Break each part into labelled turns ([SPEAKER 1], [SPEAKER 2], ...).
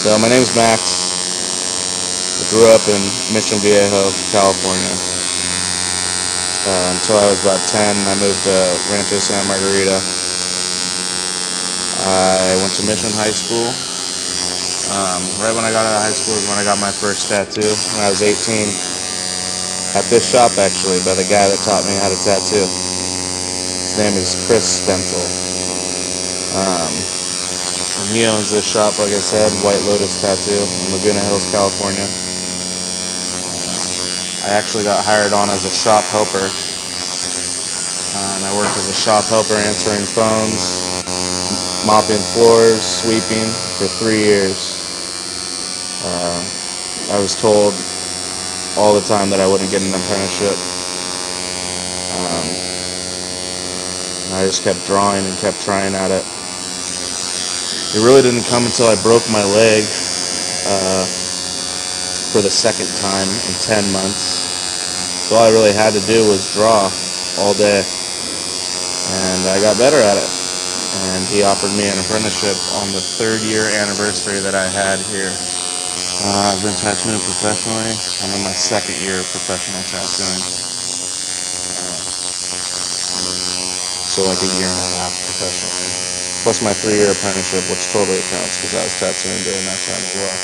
[SPEAKER 1] So my name's Max. I grew up in Mission Viejo, California. Until I was about 10, I moved to Rancho Santa Margarita. I went to Mission High School. Right when I got out of high school is when I got my first tattoo, when I was 18. At this shop, actually, by the guy that taught me how to tattoo. His name is Chris Stencil. And he owns this shop, like I said, White Lotus Tattoo in Laguna Hills, California. I actually got hired on as a shop helper. And I worked as a shop helper answering phones, mopping floors, sweeping for 3 years. I was told all the time that I wouldn't get an apprenticeship. I just kept drawing and kept trying at it. It really didn't come until I broke my leg for the second time in 10 months. So all I really had to do was draw all day. And I got better at it. And he offered me an apprenticeship on the 3rd year anniversary that I had here. I've been tattooing professionally. I'm in my 2nd year of professional tattooing. So like a year and a half professionally. Plus my 3-year apprenticeship, which totally counts because I was tattooing during that time as well.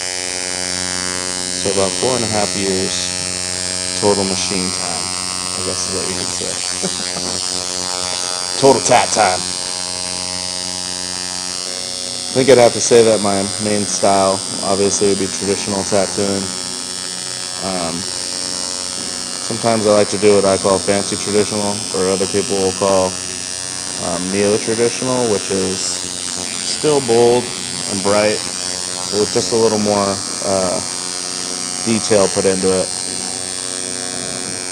[SPEAKER 1] So about 4.5 years total machine time, I guess is what you could say. Total tat time. I think I'd have to say that my main style obviously would be traditional tattooing. Sometimes I like to do what I call fancy traditional, or other people will call neo-traditional, which is still bold and bright, but with just a little more detail put into it.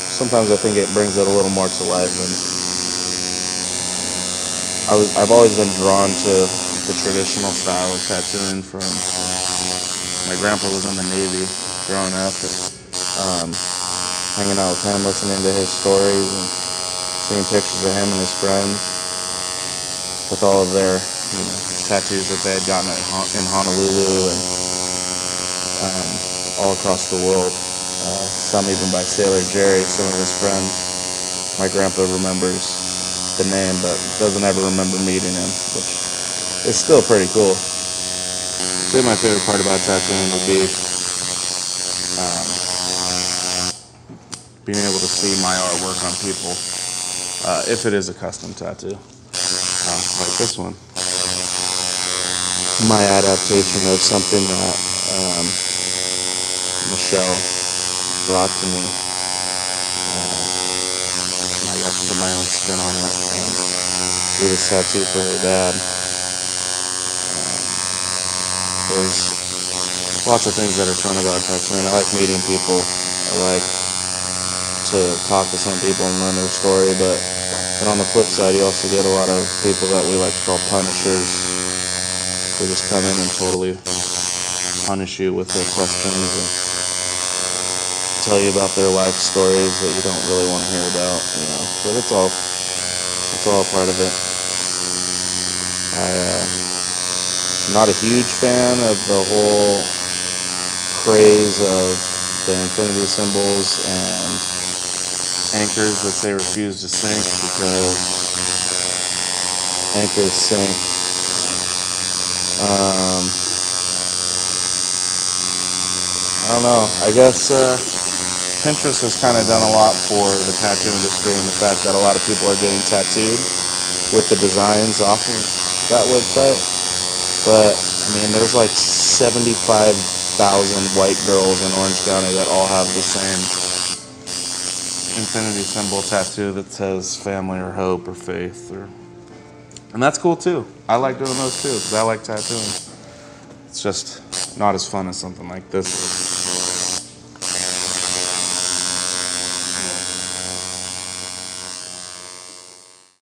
[SPEAKER 1] Sometimes I think it brings it a little more to life. And I've always been drawn to the traditional style of tattooing. From my grandpa was in the Navy growing up, hanging out with him, listening to his stories and seeing pictures of him and his friends with all of their tattoos that they had gotten in Honolulu and all across the world. Some even by Sailor Jerry, some of his friends. My grandpa remembers the name but doesn't ever remember meeting him, which is still pretty cool. I think my favorite part about tattooing would be being able to see my artwork on people, if it is a custom tattoo, like this one. My adaptation of something that Michelle brought to me. I got to put my own spin on it and do this tattoo for her dad. There's lots of things that are fun about tattooing. I like meeting people. I like to talk to some people and learn their story, but on the flip side, you also get a lot of people that we like to call punishers. They just come in and totally punish you with their questions and tell you about their life stories that you don't really want to hear about, But it's all a part of it. I'm not a huge fan of the whole craze of the infinity symbols and anchors that say refuse to sink, because anchors sink. I don't know. I guess Pinterest has kind of done a lot for the tattoo industry, and the fact that a lot of people are getting tattooed with the designs off of that website. But there's like 75,000 white girls in Orange County that all have the same infinity symbol tattoo that says family or hope or faith, and that's cool too. I like doing those too because I like tattooing. It's just not as fun as something like this.